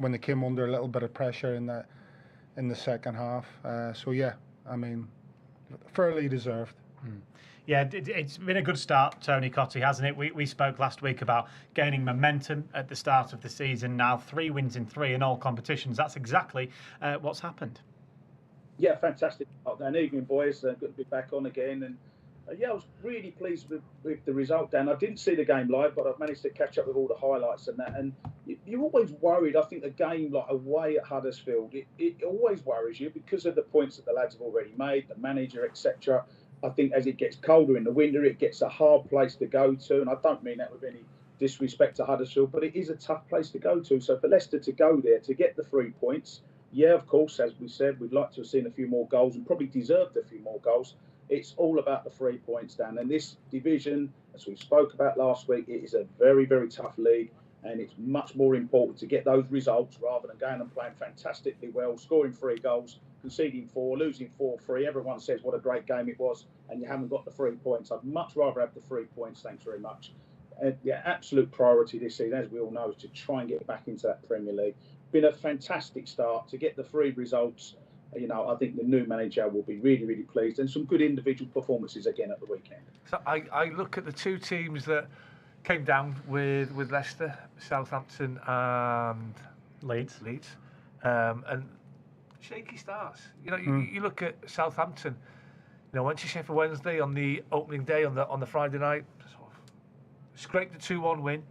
when they came under a little bit of pressure in the second half. So yeah, I mean, fairly deserved. Yeah, it's been a good start, Tony Cottee, hasn't it? We spoke last week about gaining momentum at the start of the season. Now 3 wins in 3 in all competitions. That's exactly what's happened. Yeah, fantastic. And evening, boys. Good to be back on again. And yeah, I was really pleased with the result, Dan. I didn't see the game live, but I've managed to catch up with all the highlights and that. And you're always worried. I think the game like away at Huddersfield, it always worries you because of the points that the lads have already made, the manager, etc. I think as it gets colder in the winter, it gets a hard place to go to. And I don't mean that with any disrespect to Huddersfield, but it is a tough place to go to. So for Leicester to go there, to get the 3 points, yeah, of course, as we said, we'd like to have seen a few more goals and probably deserved a few more goals. It's all about the 3 points, Dan. And this division, as we spoke about last week, it is a very, very tough league. And it's much more important to get those results rather than going and playing fantastically well, scoring 3 goals, conceding 4, losing 4-3. Everyone says what a great game it was, and you haven't got the 3 points. I'd much rather have the 3 points. Thanks very much. The absolute priority this season, as we all know, is to try and get back into that Premier League. Been a fantastic start to get the 3 results. You know, I think the new manager will be really, really pleased, and some good individual performances again at the weekend. So I look at the 2 teams that came down with Leicester, Southampton and Leeds. And shaky starts. You know, you look at Southampton. You know, went to Sheffield Wednesday on the opening day on the Friday night, sort of scraped a 2-1 win,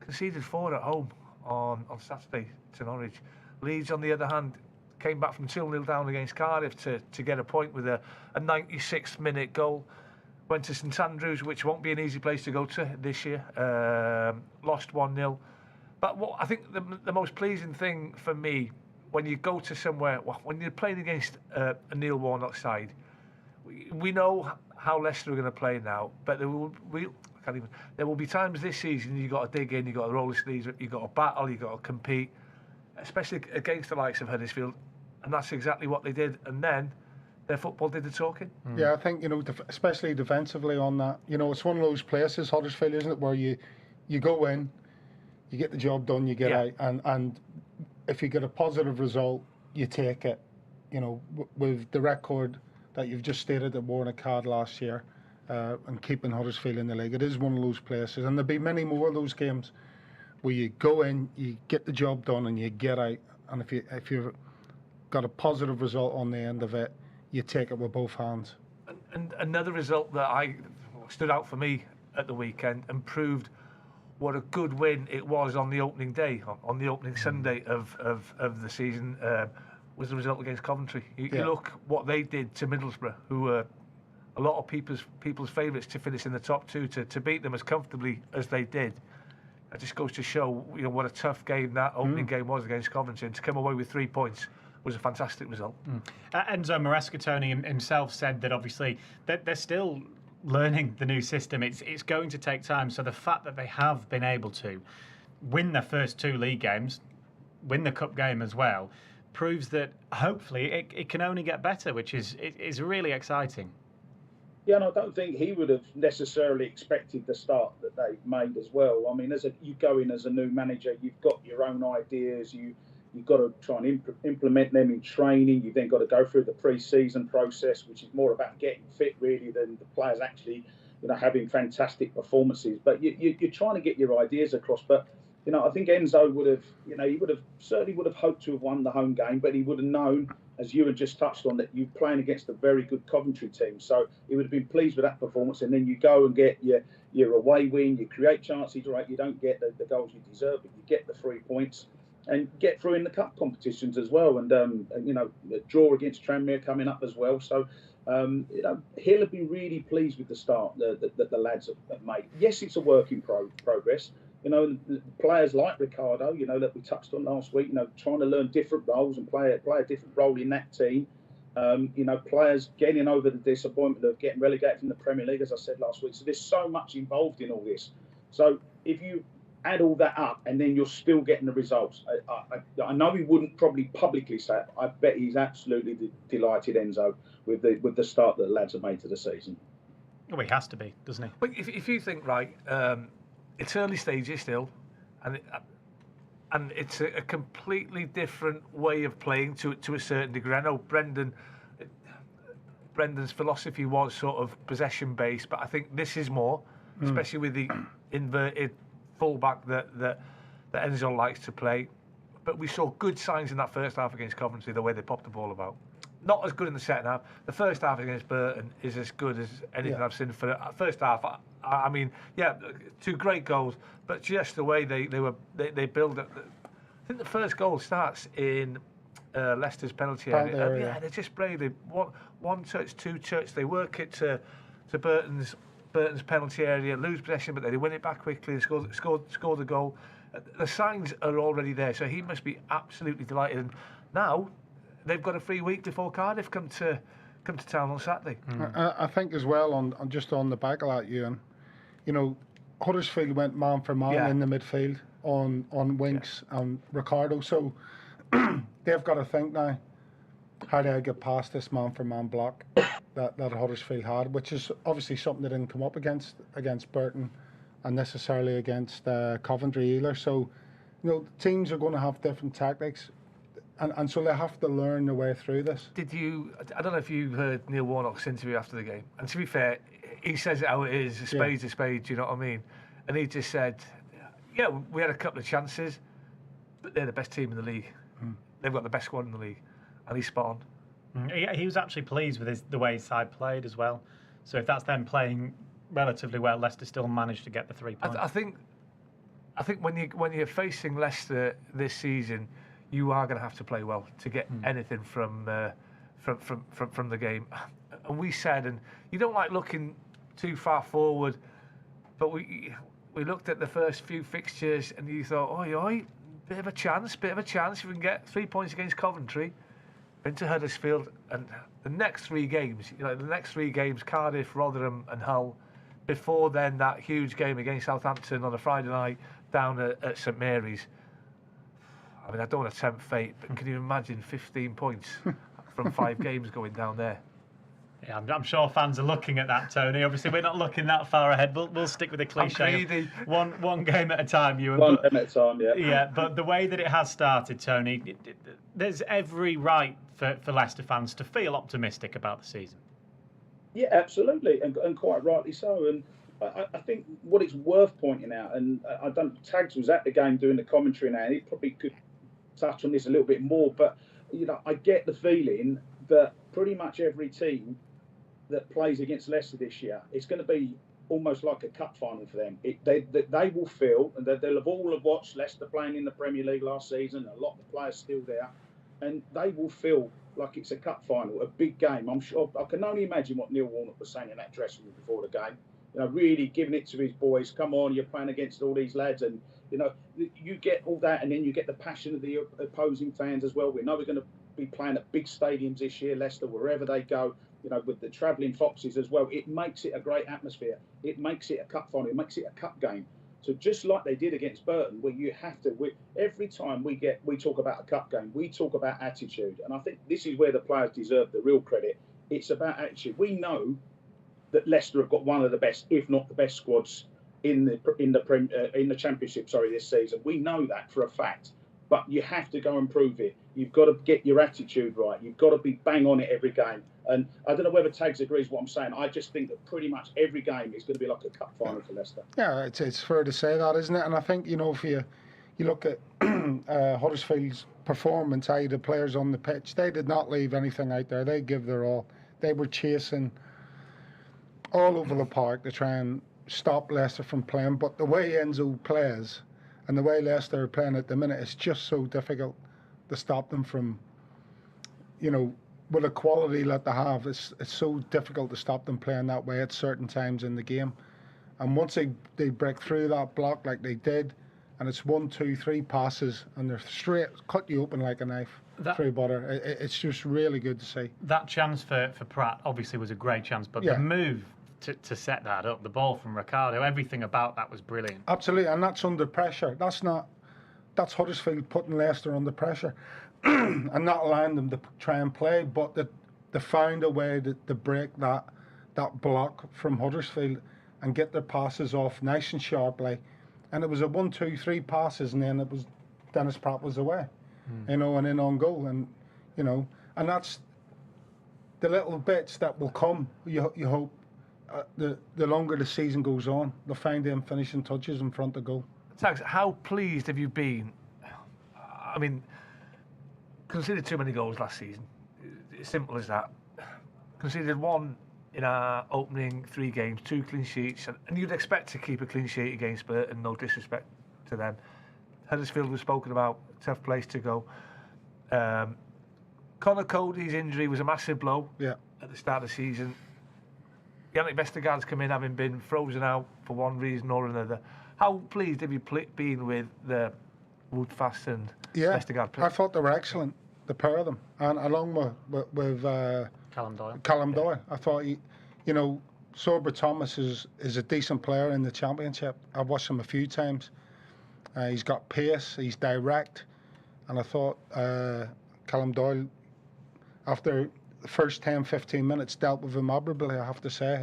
conceded 4 at home on Saturday to Norwich. Leeds, on the other hand, came back from 2-0 down against Cardiff to get a point with a 96th-minute goal. Went to St Andrews, which won't be an easy place to go to this year. Lost 1-0. But what I think the most pleasing thing for me, when you go to somewhere, when you're playing against a Neil Warnock side, we know how Leicester are going to play now, but there will be times this season you've got to dig in, you've got to roll the sleeves, you've got to battle, you've got to compete, especially against the likes of Huddersfield, and that's exactly what they did. And then their football did the talking. Yeah, I think, you know, especially defensively on that, you know, it's one of those places, Huddersfield, isn't it, where you go in, you get the job done, you get out, and if you get a positive result, you take it. You know, with the record that you've just stated that Warnock had last year, and keeping Huddersfield in the league, it is one of those places, and there'll be many more of those games where you go in, you get the job done, and you get out. And if you've got a positive result on the end of it, you take it with both hands. And another result that stood out for me at the weekend and proved what a good win it was on the opening day, on the opening Sunday of the season, was the result against Coventry. You look what they did to Middlesbrough, who were a lot of people's favourites to finish in the top 2, to beat them as comfortably as they did. It just goes to show, you know, what a tough game that opening game was against Coventry, and to come away with 3 points was a fantastic result. Enzo Maresca, Tony himself, said that obviously that they're still learning the new system. It's going to take time. So the fact that they have been able to win their first 2 league games, win the cup game as well, proves that hopefully it can only get better, which is really exciting. Yeah, and I don't think he would have necessarily expected the start that they made as well. I mean, you go in as a new manager, you've got your own ideas, you've got to try and implement them in training. You've then got to go through the pre-season process, which is more about getting fit really than the players actually, you know, having fantastic performances. But you're trying to get your ideas across. But you know, I think Enzo would have, you know, he certainly would have hoped to have won the home game, but he would have known, as you had just touched on, that you're playing against a very good Coventry team. So he would have been pleased with that performance. And then you go and get your away win, you create chances, right? You don't get the goals you deserve, but you get the 3 points and get through in the cup competitions as well. And, you know, the draw against Tranmere coming up as well. So, you know, he'll have been really pleased with the start that the lads have made. Yes, it's a work in progress. You know, players like Ricardo, you know, that we touched on last week, you know, trying to learn different roles and play a different role in that team. You know, players getting over the disappointment of getting relegated from the Premier League, as I said last week. So there's so much involved in all this. So if you add all that up and then you're still getting the results, I know he wouldn't probably publicly say it. I bet he's absolutely delighted, Enzo, with the start that the lads have made to the season. Well, he has to be, doesn't he? But if you think, right, it's early stages still, and and it's a completely different way of playing to a certain degree. I know Brendan's philosophy was sort of possession-based, but I think this is more, especially with the inverted fullback that Enzo likes to play. But we saw good signs in that first half against Coventry, the way they popped the ball about. Not as good in the second half. The first half against Burton is as good as anything I've seen for the first half. I mean, yeah, 2 great goals, but just the way they build it. I think the first goal starts in Leicester's penalty area. Yeah, they just play one touch, 2 touch. They work it to Burton's penalty area, lose possession, but they win it back quickly. They score the goal. The signs are already there, so he must be absolutely delighted. And now they've got a free week before Cardiff come to town on Saturday. I think as well on the back of that, Ewan, you know, Huddersfield went man for man in the midfield on Winks and Ricardo, so they've got to think now, how do I get past this man for man block that Huddersfield had, which is obviously something that didn't come up against Burton and necessarily against Coventry either. So, you know, teams are going to have different tactics, and so they have to learn their way through this. I don't know if you heard Neil Warnock's interview after the game, and to be fair, he says it how it is, a spade's a spade, you know what I mean? And he just said, yeah, we had a couple of chances, but they're the best team in the league. They've got the best squad in the league, and he's spot on. He was actually pleased with the way his side played as well. So if that's them playing relatively well, Leicester still managed to get the 3 points. I think when you're facing Leicester this season, you are going to have to play well to get anything from the game. And we said, and you don't like looking too far forward, but we looked at the first few fixtures and you thought, oi, bit of a chance. If we can get 3 points against Coventry, into Huddersfield, and the next 3 games, Cardiff, Rotherham and Hull, before then that huge game against Southampton on a Friday night down at St Mary's. I mean, I don't want to tempt fate, but can you imagine 15 points from 5 games going down there? Yeah, I'm sure fans are looking at that, Tony. Obviously, we're not looking that far ahead. We'll stick with the cliche. One game at a time, Ewan. One game at a time, yeah. Yeah, but the way that it has started, Tony, there's every right for Leicester fans to feel optimistic about the season. Yeah, absolutely, and quite rightly so. And I think what it's worth pointing out, and Tags was at the game doing the commentary now, and he probably could touch on this a little bit more, but you know, I get the feeling that pretty much every team that plays against Leicester this year, it's going to be almost like a cup final for them. They will feel, and they'll have all have watched Leicester playing in the Premier League last season, a lot of the players still there, and they will feel like it's a cup final, a big game. I'm sure, I can only imagine what Neil Warnock was saying in that dressing room before the game. You know, really giving it to his boys. Come on, you're playing against all these lads, and you know, you get all that, and then you get the passion of the opposing fans as well. We know we're going to be playing at big stadiums this year, Leicester, wherever they go. You know, with the travelling foxes as well, it makes it a great atmosphere. It makes it a cup final. It makes it a cup game. So just like they did against Burton, where you have to, every time we talk about a cup game, we talk about attitude, and I think this is where the players deserve the real credit. It's about attitude. We know that Leicester have got one of the best, if not the best, squads in the Championship. This season. We know that for a fact. But you have to go and prove it. You've got to get your attitude right. You've got to be bang on it every game. And I don't know whether Tags agrees with what I'm saying. I just think that pretty much every game is going to be like a cup final for Leicester. Yeah, it's fair to say that, isn't it? And I think, you know, if you look at Huddersfield's performance, the players on the pitch, they did not leave anything out there. They give their all. They were chasing all over the park to try and stop Leicester from playing. But the way Enzo plays and the way Leicester are playing at the minute, it's just so difficult to stop them from, you know, with the quality that they have, it's so difficult to stop them playing that way at certain times in the game. And once they break through that block like they did, and it's 1, 2, 3 passes, and they're straight, cut you open like a knife through butter. It's just really good to see. That chance for Pratt obviously was a great chance, but the move to set that up, the ball from Ricardo, everything about that was brilliant. Absolutely, and that's under pressure. That's Huddersfield putting Leicester under pressure and not allowing them to try and play, but they found a way to break that block from Huddersfield and get their passes off nice and sharply. And it was a 1, 2, 3 passes, and then it was Dennis Pratt was away, you know, and in on goal, and you know, and that's the little bits that will come. You hope the longer the season goes on, they'll find them finishing touches in front of goal. Tags, how pleased have you been? I mean, conceded too many goals last season. It's simple as that. Conceded one in our opening 3 games, 2 clean sheets, and you'd expect to keep a clean sheet against Burton, no disrespect to them. Huddersfield was spoken about, tough place to go. Conor Cody's injury was a massive blow at the start of the season. Yannick Vestergaard's come in having been frozen out for one reason or another. How pleased have you been with the Woodfast and Vestergaard? I thought they were excellent, the pair of them, and along with Callum Doyle. I thought Sorba Thomas is a decent player in the Championship. I've watched him a few times. He's got pace, he's direct, and I thought Callum Doyle, after the first 10-15 minutes, dealt with him admirably, I have to say.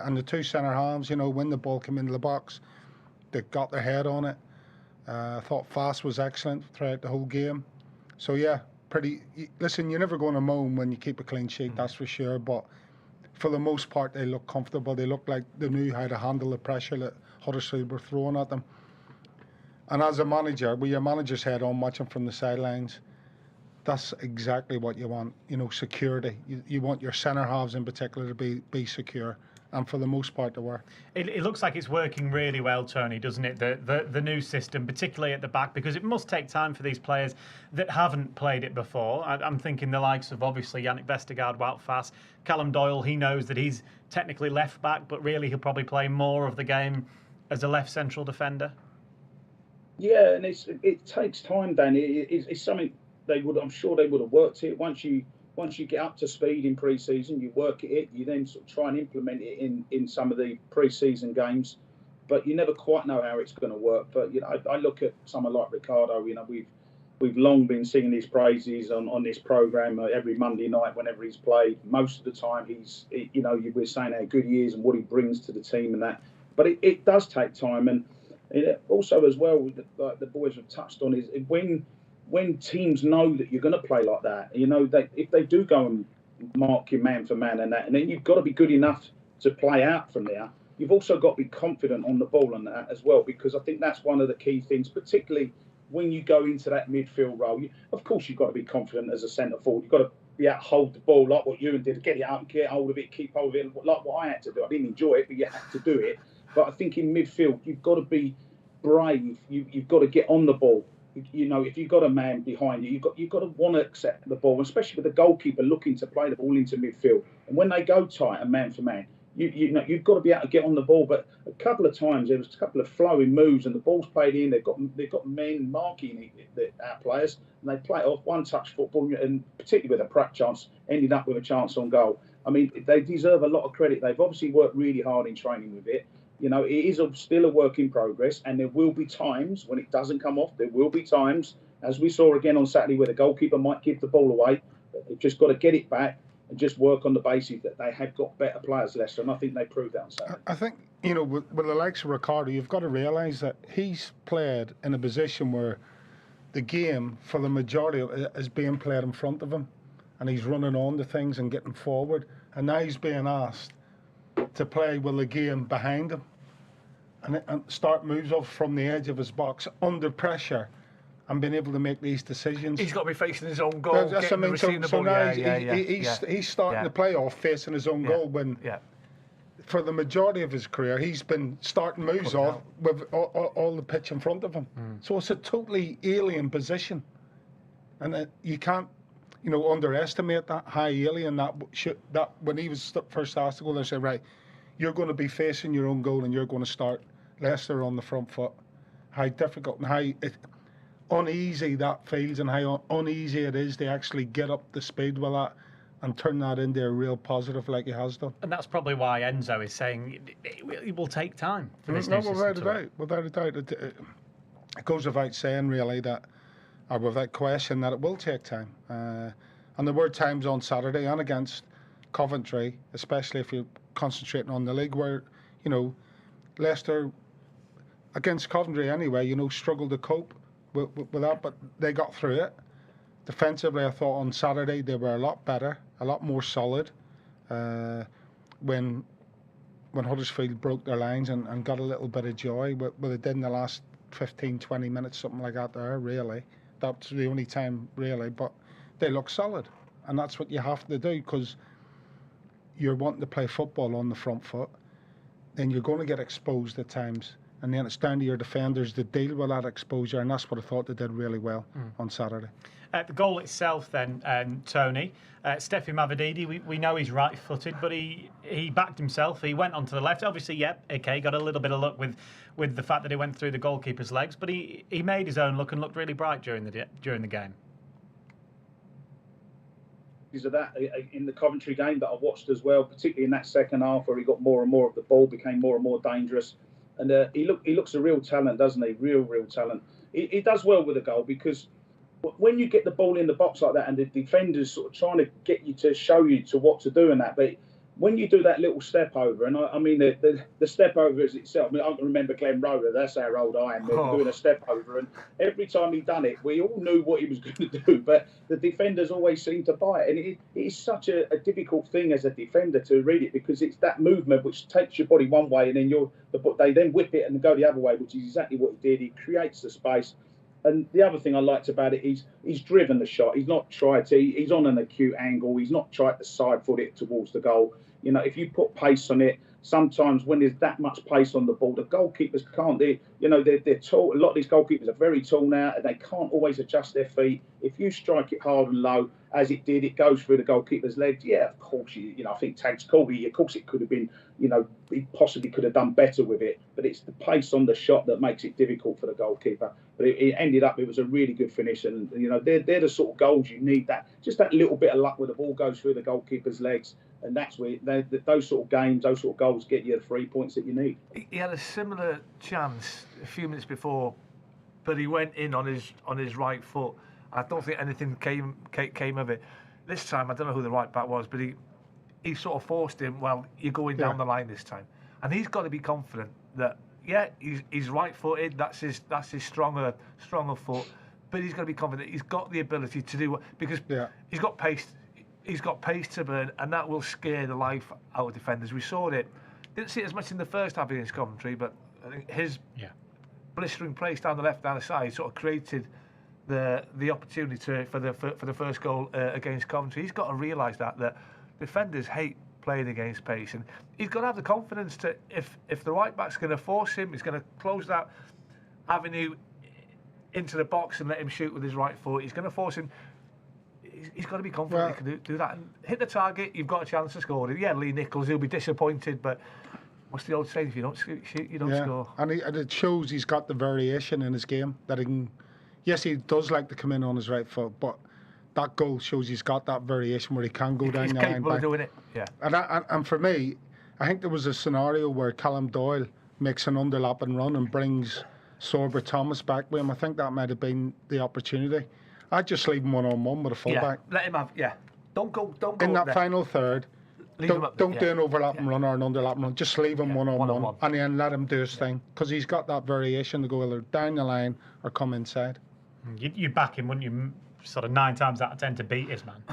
And the 2 centre halves, when the ball came into the box, they got their head on it. I thought Fast was excellent throughout the whole game. So listen, you're never going to moan when you keep a clean sheet, that's for sure, but for the most part they look comfortable. They look like they knew how to handle the pressure that Huddersfield were throwing at them. And as a manager, with your manager's head on, watching from the sidelines, that's exactly what you want, security. You want your centre halves in particular to be secure. And for the most part, they were. It looks like it's working really well, Tony, doesn't it? The new system, particularly at the back, because it must take time for these players that haven't played it before. I'm thinking the likes of, obviously, Yannick Vestergaard, Wout Faes, Callum Doyle. He knows that he's technically left back, but really he'll probably play more of the game as a left central defender. Yeah, and it takes time, Dan. It's something I'm sure they would have worked it. Once you get up to speed in pre-season, you work at it, you then sort of try and implement it in some of the pre-season games, but you never quite know how it's going to work. But I look at someone like Ricardo. We've long been singing his praises on this program every Monday night whenever he's played. Most of the time, we're saying how good he is and what he brings to the team and that. But it does take time, and also as well, like the boys have touched on, is when teams know that you're going to play like that, if they do go and mark you man for man and that, and then you've got to be good enough to play out from there. You've also got to be confident on the ball and that as well, because I think that's one of the key things, particularly when you go into that midfield role. Of course, you've got to be confident as a centre forward. You've got to be able to hold the ball like what Ewan did, get it out and get hold of it, keep hold of it, like what I had to do. I didn't enjoy it, but you had to do it. But I think in midfield, you've got to be brave. You've got to get on the ball. If you've got a man behind you, you've got to want to accept the ball, especially with the goalkeeper looking to play the ball into midfield. And when they go tight and man for man, you've got to be able to get on the ball. But a couple of times there was a couple of flowing moves, and the ball's played in. They've got men marking our players, and they play it off one-touch football, and particularly with a Pratt chance, ended up with a chance on goal. I mean, they deserve a lot of credit. They've obviously worked really hard in training with it. It is still a work in progress, and there will be times when it doesn't come off. There will be times, as we saw again on Saturday, where the goalkeeper might give the ball away. They've just got to get it back and just work on the basis that they have got better players, Leicester, and I think they proved that on Saturday. I think, with the likes of Ricardo, you've got to realise that he's played in a position where the game, for the majority of it, is being played in front of him, and he's running on to things and getting forward, and now he's being asked to play with the game behind him and start moves off from the edge of his box under pressure and being able to make these decisions. He's got to be facing his own goal. That's what I mean. So now he's starting to play off facing his own goal when for the majority of his career he's been starting moves off with all the pitch in front of him. So it's a totally alien position, and you can't underestimate that high alien that when he was first asked to go there, said, right, you're going to be facing your own goal and you're going to start Leicester on the front foot. How difficult and how uneasy that feels, and how uneasy it is to actually get up the speed with that and turn that into a real positive like he has done. And that's probably why Enzo is saying it will take time for this new system. Without a doubt. It goes without saying, really, that, or without question, that it will take time. And there were times on Saturday and against Coventry, especially if you're concentrating on the league, where, Leicester, against Coventry anyway, struggled to cope with that, but they got through it. Defensively, I thought on Saturday they were a lot better, a lot more solid. When Huddersfield broke their lines and got a little bit of joy, what they did in the last 15, 20 minutes, something like that there, really. That's the only time, really, but they look solid. And that's what you have to do, because you're wanting to play football on the front foot, then you're going to get exposed at times. And then it's down to your defenders to deal with that exposure, and that's what I thought they did really well on Saturday. The goal itself then, Tony, Steffi Mavididi, we know he's right-footed, but he backed himself. He went onto the left. Obviously, got a little bit of luck with the fact that he went through the goalkeeper's legs, but he made his own look and looked really bright during the game. Because of that, in the Coventry game that I watched as well, particularly in that second half where he got more and more of the ball, became more and more dangerous. And he looks a real talent, doesn't he? Real talent. He does well with a goal, because when you get the ball in the box like that and the defender's sort of trying to get you to show you to what to do and that, but when you do that little step over, and I mean the step over is itself, I mean, I can remember Glenn Roeder, that's how old I am, doing a step over, and every time he done it, we all knew what he was going to do, but the defenders always seem to buy it, and it is such a difficult thing as a defender to read it, because it's that movement which takes your body one way, and then they then whip it and go the other way, which is exactly what he did. He creates the space. And the other thing I liked about it is he's driven the shot. He's not tried to. He's on an acute angle. He's not tried to side foot it towards the goal. You know, if you put pace on it, sometimes when there's that much pace on the ball, the goalkeepers can't. They're tall. A lot of these goalkeepers are very tall now, and they can't always adjust their feet. If you strike it hard and low, as it did, it goes through the goalkeeper's legs. Yeah, of course. I think Tagg's called it. Of course, it could have been. He possibly could have done better with it. But it's the pace on the shot that makes it difficult for the goalkeeper. But it ended up. It was a really good finish, and they're the sort of goals you need. That little bit of luck where the ball goes through the goalkeeper's legs. And that's where those sort of games, those sort of goals get you the 3 points that you need. He had a similar chance a few minutes before, but he went in on his right foot. I don't think anything came of it. This time, I don't know who the right back was, but he sort of forced him. Well, you're going down the line this time, and he's got to be confident that he's right-footed. That's his stronger foot, but he's got to be confident he's got the ability to do what, because he's got pace. He's got pace to burn, and that will scare the life out of defenders. We saw it. Didn't see it as much in the first half against Coventry, but I think his blistering place down the left-hand side sort of created the opportunity for the first goal against Coventry. He's got to realise that defenders hate playing against pace, and he's got to have the confidence to, if the right back's going to force him, he's going to close that avenue into the box and let him shoot with his right foot. He's going to force him. He's got to be confident he can do that and hit the target. You've got a chance to score. Yeah, Lee Nichols, he'll be disappointed, but what's the old saying? If you don't shoot, you don't score. And it shows he's got the variation in his game that he can. Yes, he does like to come in on his right foot, but that goal shows he's got that variation where he can go down the line. He's capable of doing it. Yeah. And for me, I think there was a scenario where Callum Doyle makes an underlapping run and brings Sorber Thomas back with him. I think that might have been the opportunity. I'd just leave him one-on-one with a fullback. Let him have. Yeah, don't go in that there. Final third. Don't do an overlapping run or an underlapping run. Just leave him one-on-one, and then let him do his thing, because he's got that variation to go either down the line or come inside. You back him, wouldn't you? Sort of 9 times out of 10 to beat his man.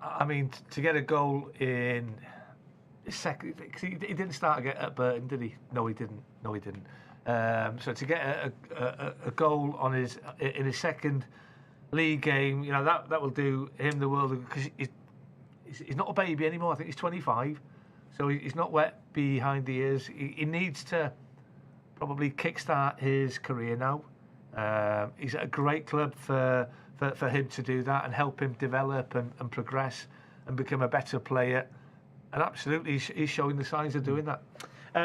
I mean, to get a goal in his second, he didn't start at Burton, did he? No, he didn't. So to get a goal in his second league game, that will do him the world, because he's not a baby anymore. I think he's 25, so he's not wet behind the ears. He needs to probably kickstart his career now. He's at a great club for him to do that and help him develop and progress and become a better player. And absolutely, he's showing the signs of doing that.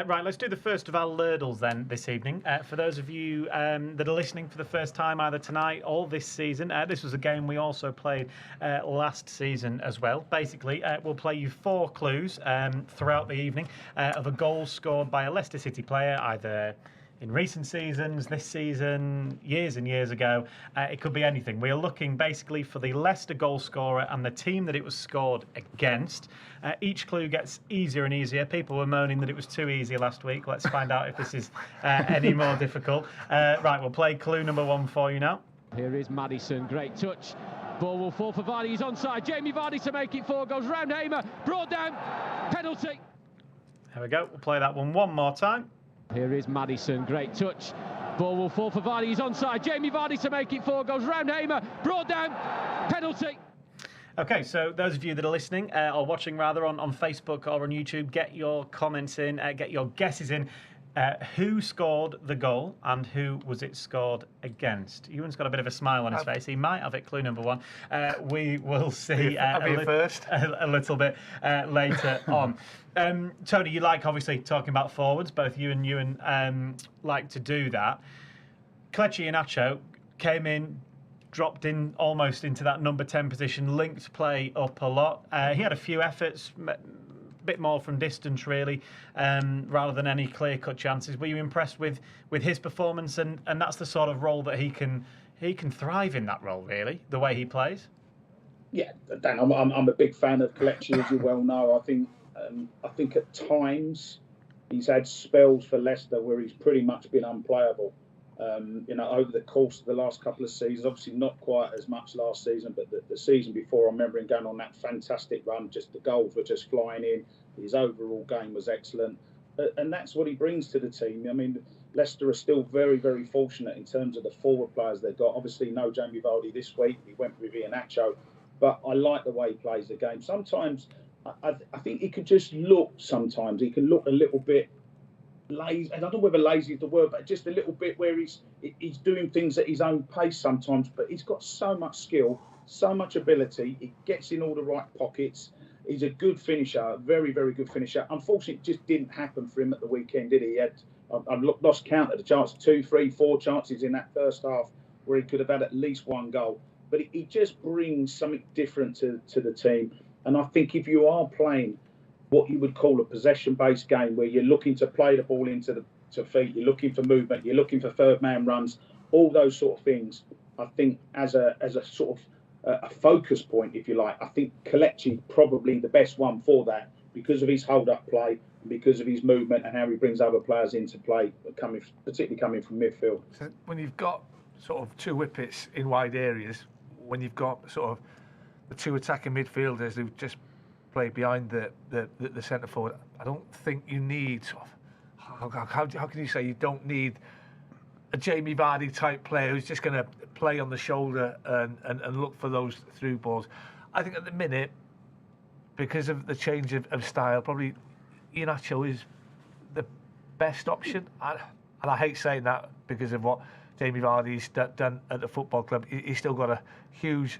Right, let's do the first of our Lardles then this evening. For those of you that are listening for the first time, either tonight or this season, this was a game we also played last season as well. Basically, we'll play you 4 clues throughout the evening of a goal scored by a Leicester City player, either in recent seasons, this season, years and years ago. It could be anything. We are looking basically for the Leicester goal scorer and the team that it was scored against. Each clue gets easier and easier. People were moaning that it was too easy last week. Let's find out if this is any more difficult. Right, we'll play clue number 1 for you now. Here is Maddison, great touch. Ball will fall for Vardy, he's onside. Jamie Vardy to make it 4, goes round Hamer, brought down, penalty. There we go, we'll play that one more time. Here is Maddison, great touch. Ball will fall for Vardy, he's onside. Jamie Vardy to make it 4, goes round Hamer, brought down, penalty. Okay, so those of you that are listening, or watching rather, on Facebook or on YouTube, get your comments in, get your guesses in. Who scored the goal and who was it scored against? Ewan's got a bit of a smile on his face. He might have it. Clue number 1. We will see a little bit later on. Tony, you like obviously talking about forwards. Both you and Ewan like to do that. Cottee and Iwan came in, dropped in almost into that number 10 position, linked play up a lot. He had a few efforts, bit more from distance really, rather than any clear-cut chances. Were you impressed with his performance, and that's the sort of role that he can thrive in, that role really, the way he plays? Yeah, Dan, I'm a big fan of Cottee, as you well know. I think at times he's had spells for Leicester where he's pretty much been unplayable. Over the course of the last couple of seasons, obviously not quite as much last season, but the season before, I remember him going on that fantastic run. Just the goals were just flying in. His overall game was excellent, and that's what he brings to the team. I mean, Leicester are still very, very fortunate in terms of the forward players they've got. Obviously, no Jamie Vardy this week. He went with Iheanacho, but I like the way he plays the game. Sometimes I think he could just look. Sometimes he can look a little bit lazy, and I don't know whether lazy is the word, but just a little bit where he's doing things at his own pace sometimes. But he's got so much skill, so much ability. He gets in all the right pockets. He's a good finisher, a very, very good finisher. Unfortunately, it just didn't happen for him at the weekend, did he? He had, I've lost count of the chances, 2, 3, 4 chances in that first half where he could have had at least 1 goal. But he just brings something different to the team. And I think if you are playing what you would call a possession-based game, where you're looking to play the ball into the feet, you're looking for movement, you're looking for third-man runs, all those sort of things, I think as a sort of a focus point, if you like, I think Cottee probably the best one for that, because of his hold-up play, and because of his movement and how he brings other players into play, particularly coming from midfield. So when you've got sort of 2 whippets in wide areas, when you've got sort of the 2 attacking midfielders who just play behind the centre forward, I don't think you need sort of, how can you say you don't need a Jamie Vardy type player who's just going to play on the shoulder and look for those through balls. I think at the minute, because of the change of style, probably Iheanacho is the best option. And I hate saying that because of what Jamie Vardy's done at the football club. He's still got a huge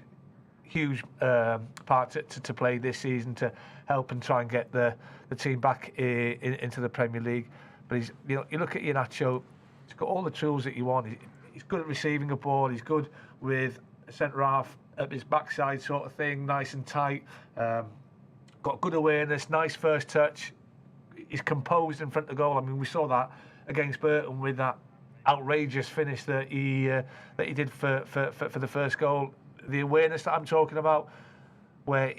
part to play this season to help and try and get the team back into the Premier League. But you look at Iheanacho, he's got all the tools that you want. He's good at receiving a ball. He's good with a centre half at his backside sort of thing, nice and tight. Got good awareness, nice first touch. He's composed in front of goal. I mean, we saw that against Burton with that outrageous finish that he did for the first goal. The awareness that I'm talking about, where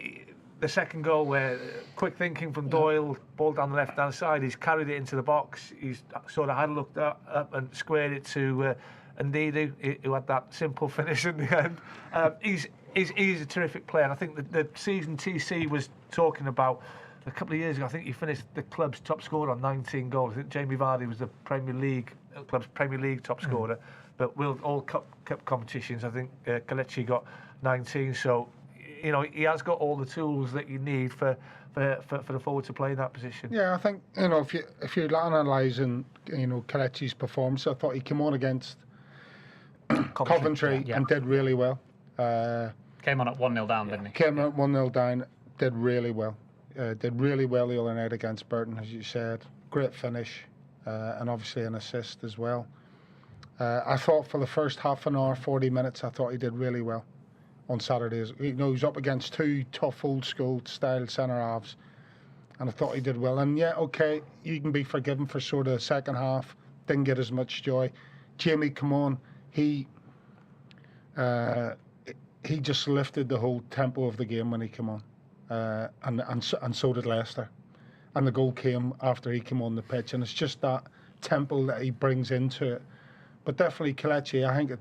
the second goal, where quick thinking from Doyle, ball down the left-hand side, he's carried it into the box. He's sort of had a look up and squared it to Ndidi, who had that simple finish in the end. He's a terrific player. And I think the season TC was talking about a couple of years ago, I think he finished the club's top scorer on 19 goals. I think Jamie Vardy was the club's Premier League top scorer. But with all cup competitions, I think Cottee got 19. So, he has got all the tools that you need for the forward to play in that position. Yeah, I think if you're analysing Cottee's performance, I thought he came on against Coventry and did really well. Came on at 1-0 down, didn't he? Came on at 1-0 down, did really well. Did really well the other night against Burton, as you said. Great finish, and obviously an assist as well. I thought for the first half an hour, 40 minutes, I thought he did really well on Saturdays. He was up against 2 tough old school style centre halves, and I thought he did well. And yeah, okay, you can be forgiven for sort of second half didn't get as much joy. Jamie come on, he just lifted the whole tempo of the game when he came on, and so did Leicester, and the goal came after he came on the pitch, and it's just that tempo that he brings into it. But definitely Kelechi, I think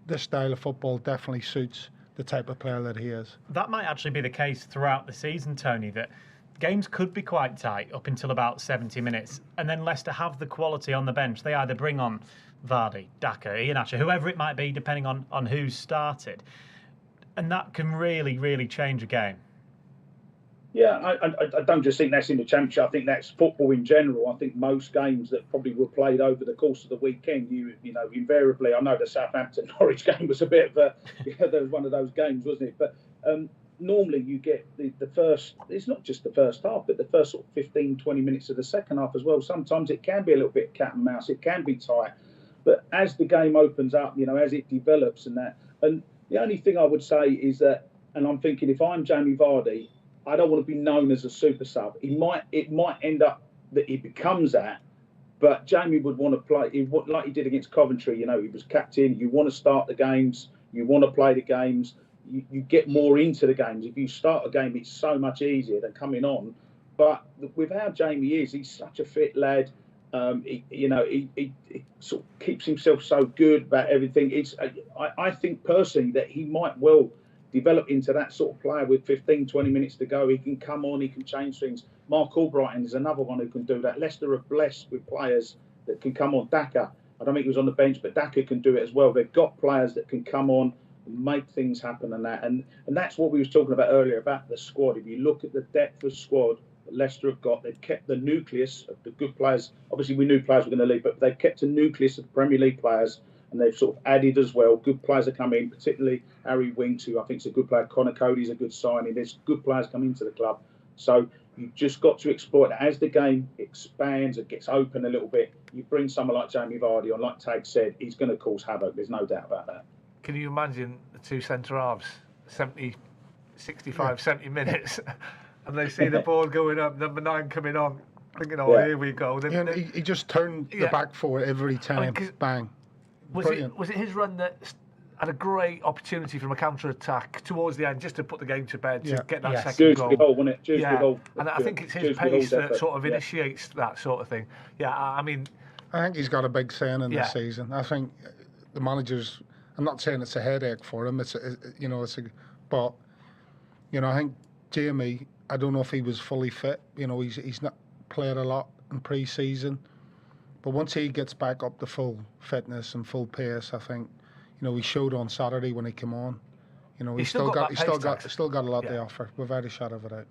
this style of football definitely suits the type of player that he is. That might actually be the case throughout the season, Tony, that games could be quite tight up until about 70 minutes, and then Leicester have the quality on the bench. They either bring on Vardy, Daka, Iheanacho, whoever it might be, depending on who's started, and that can really, really change a game. Yeah, I don't just think that's in the Championship. I think that's football in general. I think most games that probably were played over the course of the weekend, you know, invariably, I know the Southampton Norwich game was a bit of there was one of those games, wasn't it? But normally you get the first, it's not just the first half, but the first sort of 15, 20 minutes of the second half as well. Sometimes it can be a little bit cat and mouse. It can be tight. But as the game opens up, you know, as it develops and that, and the only thing I would say is that, and I'm thinking if I'm Jamie Vardy, I don't want to be known as a super sub. It might end up that he becomes that, but Jamie would want to play like he did against Coventry. You know, he was captain. You want to start the games. You want to play the games. You get more into the games. If you start a game, it's so much easier than coming on. But with how Jamie is, he's such a fit lad. He sort of keeps himself so good about everything. I think personally that he might well develop into that sort of player with 15, 20 minutes to go. He can come on, he can change things. Mark Albrighton is another one who can do that. Leicester are blessed with players that can come on. Daka, I don't think he was on the bench, but Daka can do it as well. They've got players that can come on and make things happen and that. And that's what we was talking about earlier about the squad. If you look at the depth of squad that Leicester have got, they've kept the nucleus of the good players. Obviously, we knew players were going to leave, but they've kept a nucleus of the Premier League players. And they've sort of added as well. Good players are coming in, particularly Harry Winks, who I think is a good player. Connor Cody's a good signing. There's good players coming into the club. So you've just got to exploit it. As the game expands and gets open a little bit, you bring someone like Jamie Vardy on, like Tag said, he's going to cause havoc. There's no doubt about that. Can you imagine the two centre-halves, 70 minutes, and they see the ball going up, number 9 coming on, thinking, here we go. He just turned the back four every time, bang. Was it his run that had a great opportunity from a counter-attack towards the end just to put the game to bed, to get that second goal? Goal, wasn't it? Goal. And I think it's his pace that sort of initiates that sort of thing. Yeah, I mean... I think he's got a big saying in this season. I think the managers... I'm not saying it's a headache for him. But I think Jamie, I don't know if he was fully fit. He's not played a lot in pre-season. But once he gets back up to full fitness and full pace, I think, he showed on Saturday when he came on. He's still got a lot to offer, without a shadow of a doubt.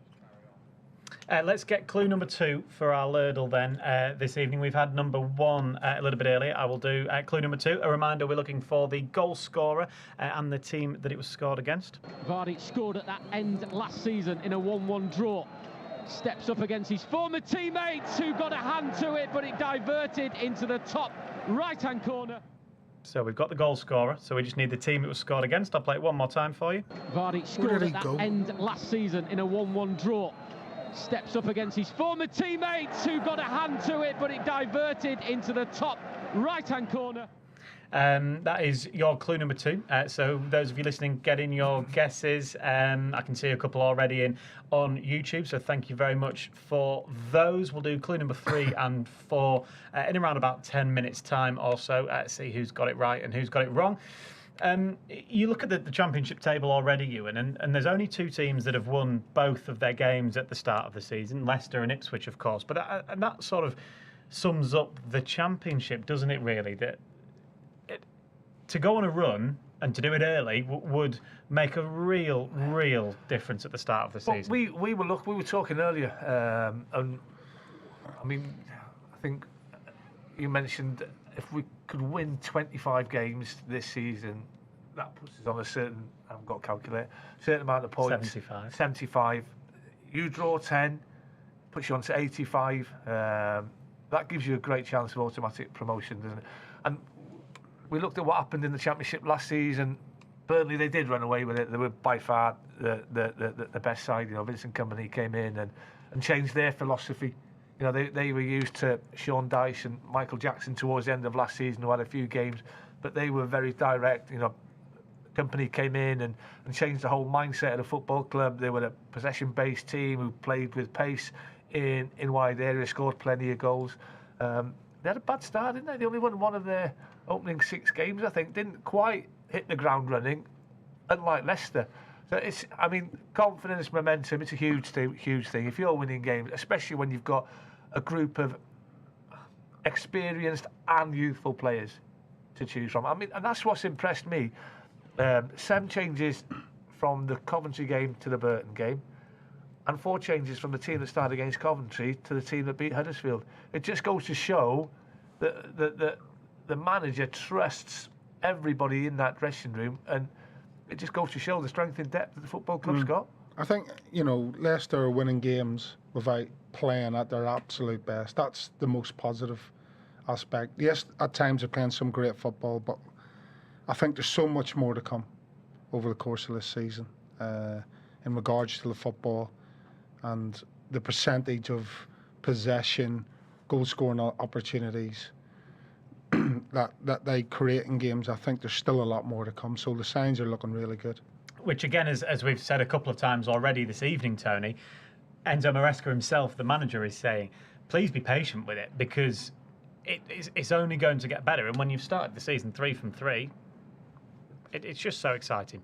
Let's get clue number 2 for our Lardle then this evening. We've had number 1 a little bit earlier. I will do clue number 2. A reminder, we're looking for the goal scorer and the team that it was scored against. Vardy scored at that end last season in a 1-1 draw. Steps up against his former teammates who got a hand to it, but it diverted into the top right-hand corner. So we've got the goal scorer, so we just need the team it was scored against. I'll play it one more time for you. Vardy scored at that end last season in a 1-1 draw. Steps up against his former teammates who got a hand to it, but it diverted into the top right-hand corner. That is your clue number 2. So those of you listening, get in your guesses. I can see a couple already in on YouTube, so thank you very much for those. We'll do clue number 3 and 4 in around about 10 minutes time or so. See who's got it right and who's got it wrong. You look at the championship table already, Ewan, and there's only 2 teams that have won both of their games at the start of the season, Leicester and Ipswich, of course. But and that sort of sums up the championship, doesn't it, really? To go on a run and to do it early would make a real difference at the start of the season. We were talking earlier, and I mean, I think you mentioned if we could win 25 games this season, that puts us on a certain, I haven't got a calculator, certain amount of points. 75. You draw 10, puts you on to 85. That gives you a great chance of automatic promotion, doesn't it? And we looked at what happened in the Championship last season. Burnley, they did run away with it. They were by far the best side. Vincent Kompany came in and changed their philosophy. You know, they were used to Sean Dyche and Michael Jackson towards the end of last season, who had a few games, but they were very direct. You know, company came in and changed the whole mindset of the football club. They were a possession-based team who played with pace in wide areas, scored plenty of goals. They had a bad start, didn't they? They only won one of their opening 6 games, I think. Didn't quite hit the ground running, unlike Leicester. So confidence, momentum, it's a huge thing. If you're winning games, especially when you've got a group of experienced and youthful players to choose from. And that's what's impressed me. 7 changes from the Coventry game to the Burton game, and 4 changes from the team that started against Coventry to the team that beat Huddersfield. It just goes to show that the manager trusts everybody in that dressing room, and it just goes to show the strength and depth that the football club's got. I think, Leicester are winning games without playing at their absolute best. That's the most positive aspect. Yes, at times they're playing some great football, but I think there's so much more to come over the course of this season in regards to the football and the percentage of possession, goal-scoring opportunities that they create in games. I think there's still a lot more to come, so the signs are looking really good. Which again, as we've said a couple of times already this evening, Tony, Enzo Maresca himself, the manager, is saying, please be patient with it, because it's only going to get better. And when you've started the season 3 from 3, it's just so exciting.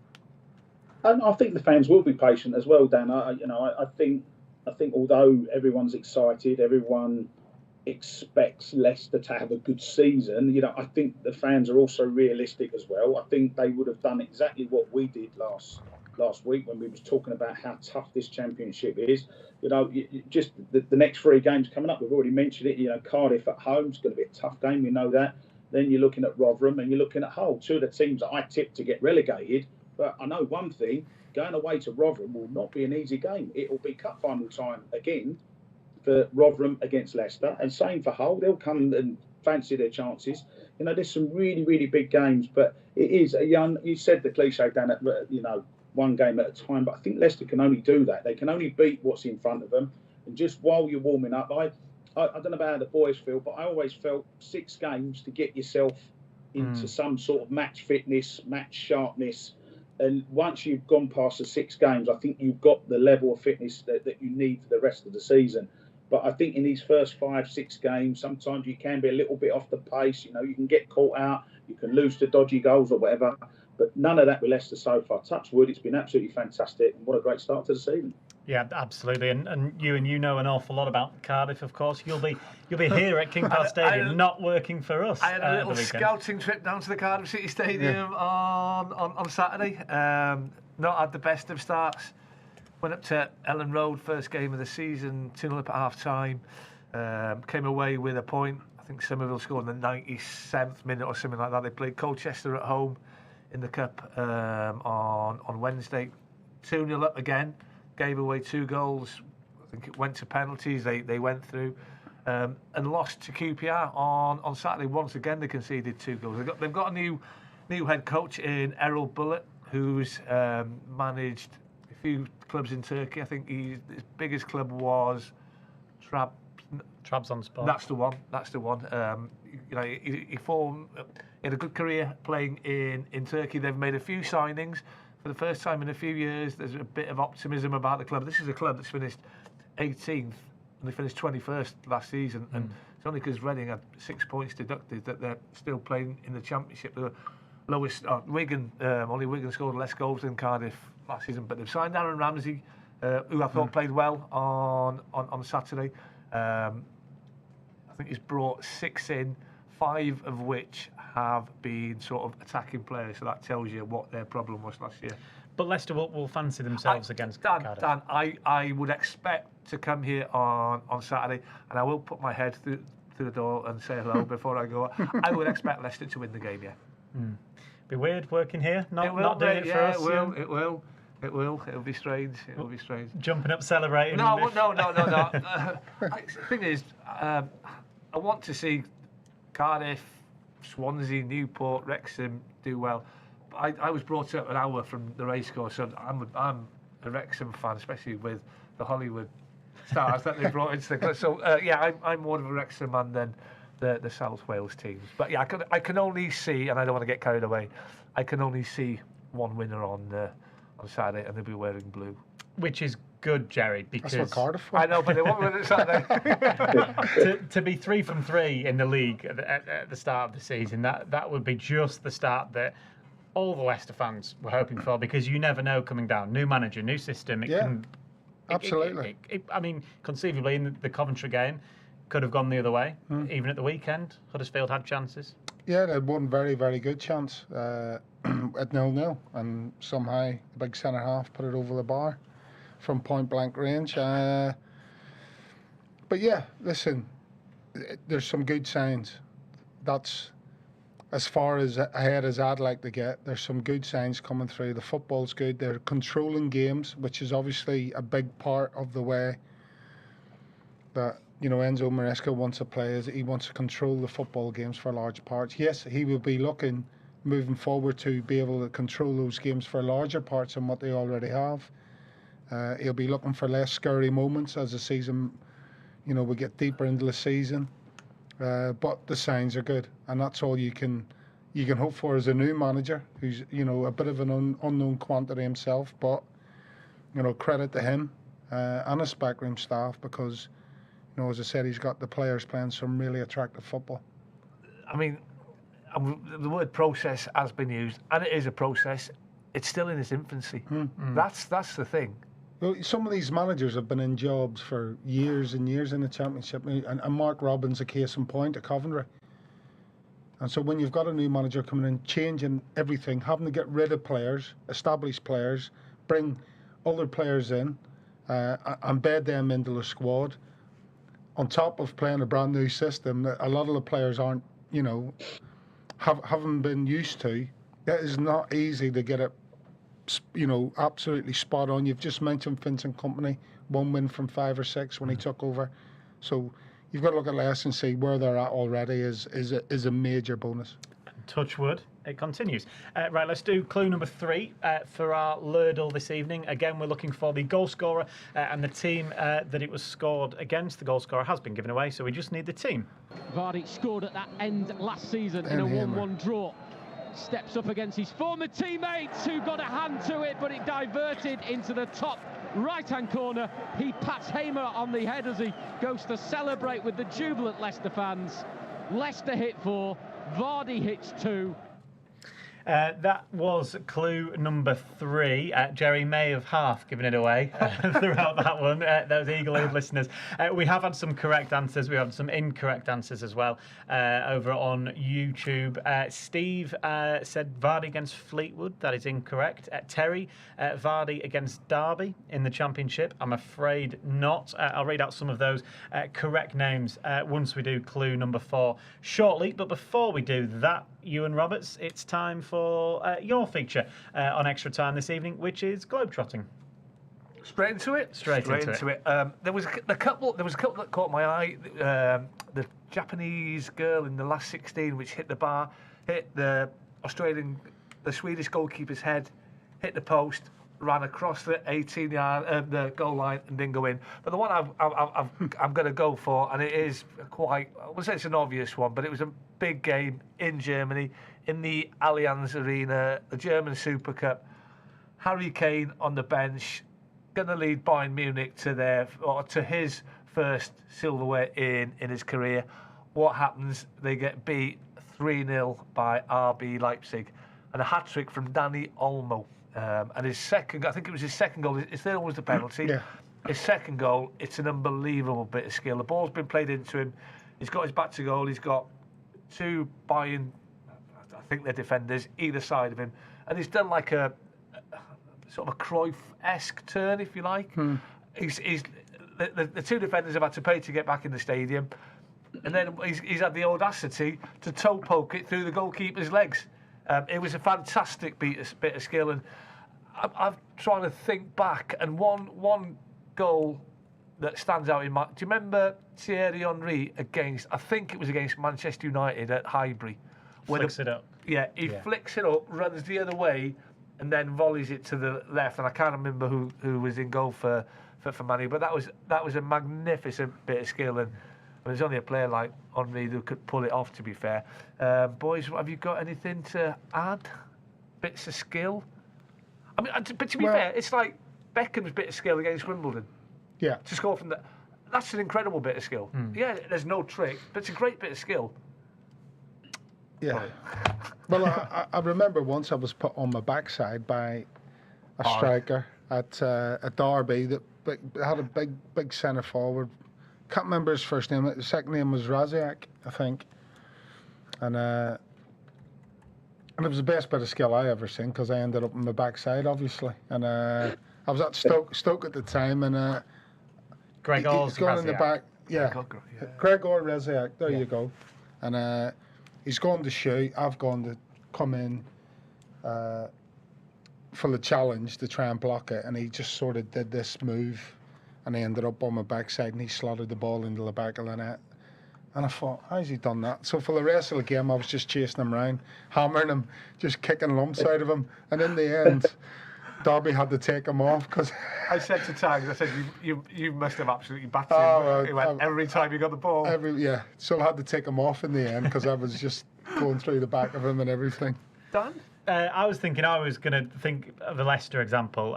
And I think the fans will be patient as well, Dan. I think although everyone's excited, everyone expects Leicester to have a good season. I think the fans are also realistic as well. I think they would have done exactly what we did last week when we was talking about how tough this championship is. Just the next 3 games coming up, we've already mentioned it. Cardiff at home is going to be a tough game. We know that. Then you're looking at Rotherham and you're looking at Hull, 2 of the teams that I tipped to get relegated. But I know one thing: going away to Rotherham will not be an easy game. It will be cup final time again for Rotherham against Leicester, and same for Hull. They'll come and fancy their chances. There's some really, really big games, but it is a young. You said the cliche, Dan. One game at a time. But I think Leicester can only do that. They can only beat what's in front of them. And just while you're warming up, I don't know about how the boys feel, but I always felt 6 games to get yourself into some sort of match fitness, match sharpness. And once you've gone past the 6 games, I think you've got the level of fitness that you need for the rest of the season. But I think in these first 5-6 games, sometimes you can be a little bit off the pace. You can get caught out, you can lose to dodgy goals or whatever. But none of that with Leicester so far. Touch wood, it's been absolutely fantastic. And what a great start to the season. Yeah, absolutely. And you know an awful lot about Cardiff, of course. You'll be here at King Power Stadium, not working for us. I had a little scouting trip down to the Cardiff City Stadium on Saturday. Not had the best of starts. Went up to Ellen Road, first game of the season, 2-0 up at half-time. Came away with a point. I think Somerville scored in the 97th minute or something like that. They played Colchester at home in the Cup on Wednesday. 2-0 up again. Gave away 2 goals. I think it went to penalties. They went through and lost to QPR on Saturday. Once again, they conceded 2 goals. They've got a new head coach in Errol Bullitt, who's managed a few clubs in Turkey. I think his biggest club was Trabzonspor. That's the one. He had a good career playing in Turkey. They've made a few signings. For the first time in a few years, there's a bit of optimism about the club. This is a club that's finished 18th, and they finished 21st last season. And it's only because Reading had 6 points deducted that they're still playing in the Championship. The lowest, Wigan, only Wigan scored less goals than Cardiff last season. But they've signed Aaron Ramsey, who I thought played well on Saturday. I think he's brought 6 in, 5 of which have been sort of attacking players, so that tells you what their problem was last year. But Leicester will fancy themselves against Cardiff. Dan, I would expect to come here on Saturday, and I will put my head through the door and say hello before I go. I would expect Leicester to win the game, yeah. Be weird working here, not doing it for us. It will. It'll be strange. Jumping up, celebrating. No. The thing is, I want to see Cardiff, Swansea, Newport, Wrexham do well. I was brought up an hour from the racecourse, so I'm a Wrexham fan, especially with the Hollywood stars that they brought into the club. So I'm more of a Wrexham man than the South Wales teams. But yeah, I can only see, and I don't want to get carried away, I can only see one winner on Saturday, and they'll be wearing blue. Which is good, Gerry, because that's what Cardiff were. I know, but they won't win it Saturday. to be 3 from 3 in the league at the start of the season, that would be just the start that all the Leicester fans were hoping for, because you never know coming down. New manager, new system. Absolutely. I mean, conceivably in the Coventry game, could have gone the other way. Even at the weekend, Huddersfield had chances. Yeah, they had one very, very good chance at 0-0, and somehow the big centre half put it over the bar from point blank range. But yeah, listen, there's some good signs. That's as far as ahead as I'd like to get. There's some good signs coming through. The football's good. They're controlling games, which is obviously a big part of the way that Enzo Maresca wants to play. Is he wants to control the football games for large parts. Yes, he will be looking moving forward to be able to control those games for larger parts than what they already have. He'll be looking for less scary moments as the season, we get deeper into the season. But the signs are good, and that's all you can hope for as a new manager who's a bit of an unknown quantity himself. But credit to him and his backroom staff, because as I said, he's got the players playing some really attractive football. I mean, the word process has been used, and it is a process. It's still in its infancy. That's the thing. Well, some of these managers have been in jobs for years and years in the Championship, and Mark Robins a case in point at Coventry. And so when you've got a new manager coming in, changing everything, having to get rid of players, established players, bring other players in, and bed them into the squad, on top of playing a brand new system that a lot of the players aren't, haven't been used to, it is not easy to get it absolutely spot on. You've just mentioned Vincent Kompany, 1 win from 5 or 6 when he took over. So you've got to look at Leicester and see where they're at already is a major bonus. Touch wood, it continues. Right, let's do clue number 3 for our Lurdle this evening. Again, we're looking for the goal scorer and the team that it was scored against. The goal scorer has been given away, so we just need the team. Vardy scored at that end last season in a 1-1 draw. Steps up against his former teammates who got a hand to it, but it diverted into the top right-hand corner. He pats Hamer on the head as he goes to celebrate with the jubilant Leicester fans. Leicester hit 4, Vardy hits 2. That was clue number 3. Gerry may have half given it away throughout that one. Those eagle-eyed listeners. We have had some correct answers. We have some incorrect answers as well over on YouTube. Steve said Vardy against Fleetwood. That is incorrect. Terry, Vardy against Derby in the Championship. I'm afraid not. I'll read out some of those correct names once we do clue number 4 shortly. But before we do that, Iwan Roberts, it's time for your feature on Extra Time this evening, which is Globetrotting. Straight into it. Straight into it. There was a couple that caught my eye. The Japanese girl in the last 16, which hit the bar, hit the Swedish goalkeeper's head, hit the post, ran across the 18-yard the goal line and didn't go in. But the one I'm going to go for, and it is quite, I wouldn't say it's an obvious one, but it was a big game in Germany, in the Allianz Arena, the German Super Cup. Harry Kane on the bench, going to lead Bayern Munich to his first silverware in his career. What happens? They get beat 3-0 by RB Leipzig, and a hat-trick from Dani Olmo. And his second, I think it was his second goal. His third one was the penalty. Yeah. His second goal, it's an unbelievable bit of skill. The ball's been played into him. He's got his back to goal. He's got 2 Bayern, I think they're defenders, either side of him. And he's done like a sort of a Cruyff-esque turn, if you like. The 2 defenders have had to pay to get back in the stadium. And then he's had the audacity to toe poke it through the goalkeeper's legs. It was a fantastic bit of skill, and I'm trying to think back. And one goal that stands out in my. Do you remember Thierry Henry against? I think it was against Manchester United at Highbury. Flicks it up. Yeah, he flicks it up, runs the other way, and then volleys it to the left. And I can't remember who was in goal for Man U, but that was a magnificent bit of skill. And there's only a player like Henry who could pull it off, to be fair. Boys, have you got anything to add? Bits of skill? I mean, but to be fair, it's like Beckham's bit of skill against Wimbledon. Yeah. To score from that. That's an incredible bit of skill. Yeah, there's no trick, but it's a great bit of skill. Yeah. Well, I remember once I was put on my backside by a striker at Derby that had a big centre forward. Can't remember his first name. His second name was Raziak, I think. And it was the best bit of skill I ever seen because I ended up on my backside, obviously. And I was at Stoke at the time, and he's going in the back. Yeah, Gregor Raziak. There you go. And he's going to shoot. I've gone to come in for the challenge to try and block it, and he just sort of did this move, and he ended up on my backside, and he slotted the ball into the back of the net. And I thought, how's he done that? So for the rest of the game, I was just chasing him around, hammering him, just kicking lumps out of him. And in the end, Derby had to take him off because I said to Tags, I said, you must have absolutely battered him. He went every time he got the ball. So I had to take him off in the end because I was just going through the back of him and everything. Dan? I was going to think of the Leicester example.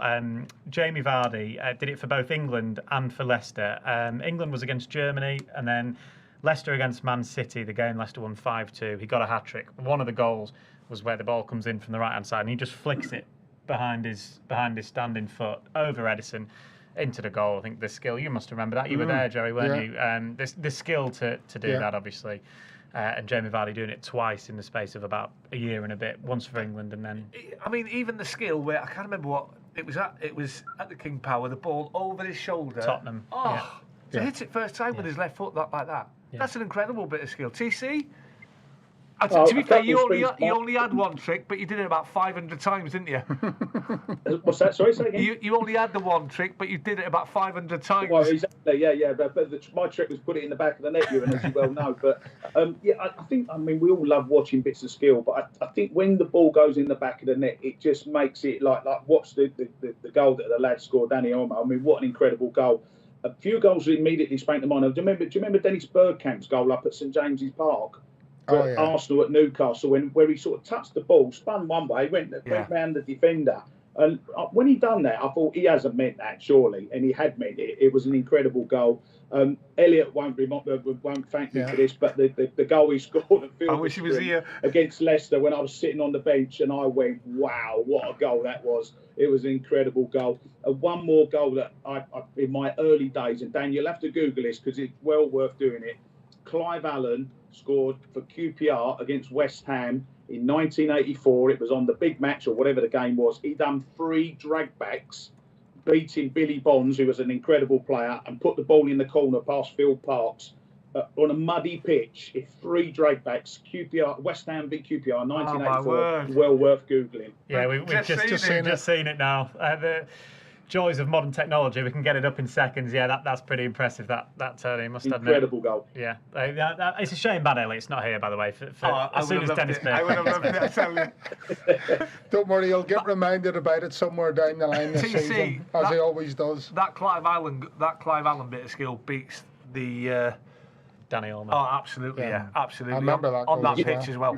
Jamie Vardy did it for both England and for Leicester. England was against Germany, and then Leicester against Man City. The game Leicester won 5-2. He got a hat-trick. One of the goals was where the ball comes in from the right-hand side, and he just flicks it behind his standing foot over Edison into the goal. I think the skill, you must remember that. You were there, Gerry, weren't you? The skill to do that, obviously. And Jamie Vardy doing it twice in the space of about a year and a bit, once for England and then... I mean, even the skill where, I can't remember what it was at the King Power, the ball over his shoulder. Tottenham. To hit it first time with his left foot like that. Yeah. That's an incredible bit of skill. TC? To be fair, you only had one trick, but you did it about 500 times, didn't you? What's that? Sorry, say again? You only had the one trick, but you did it about 500 times. Well, exactly, yeah. But my trick was put it in the back of the net, Ewan, as you well know. But I mean, we all love watching bits of skill, but I think when the ball goes in the back of the net, it just makes it like watch the goal that the lad scored, Danny Olmo. I mean, what an incredible goal. A few goals immediately sprang to mind. Do you remember Dennis Bergkamp's goal up at St James's Park? Arsenal at Newcastle, where he sort of touched the ball, spun one way, went round the defender. And when he done that, I thought he hasn't meant that, surely. And he had meant it. It was an incredible goal. Elliot won't thank me for this, but the goal he scored at Field I wish he was here against Leicester when I was sitting on the bench, and I went, wow, what a goal that was. It was an incredible goal. One more goal that I in my early days, and Dan, you'll have to Google this because it's well worth doing it. Clive Allen scored for QPR against West Ham in 1984. It was on the big match or whatever the game was. He done 3 dragbacks, beating Billy Bonds, who was an incredible player, and put the ball in the corner past Phil Parks on a muddy pitch. 3 dragbacks, QPR, West Ham beat QPR 1984. Well worth Googling. Yeah, we've just seen it now. The joys of modern technology, we can get it up in seconds. Yeah, that's pretty impressive. That Tony must admit. Incredible goal. Yeah, it's a shame Bad Elliot's not here, by the way. As soon as Dennis I would have loved it. I tell you. Don't worry, you'll get reminded about it somewhere down the line this season, as he always does. That Clive Allen bit of skill beats the Danny Olmo. Oh, absolutely, absolutely. I remember that on that goal pitch as well.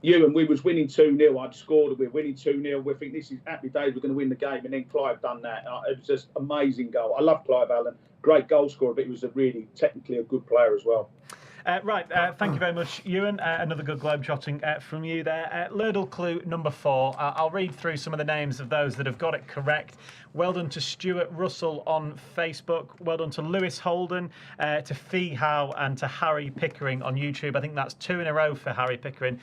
And we was winning 2-0. I'd scored. We were winning 2-0. We think this is happy days. We're going to win the game, and then Clive done that. It was just amazing goal. I love Clive Allen. Great goal scorer, but he was technically a good player as well. Thank you very much, Ewan. Another good globetrotting from you there. Lardle clue number 4. I'll read through some of the names of those that have got it correct. Well done to Stuart Russell on Facebook. Well done to Lewis Holden, to Fee Howe, and to Harry Pickering on YouTube. I think that's 2 in a row for Harry Pickering,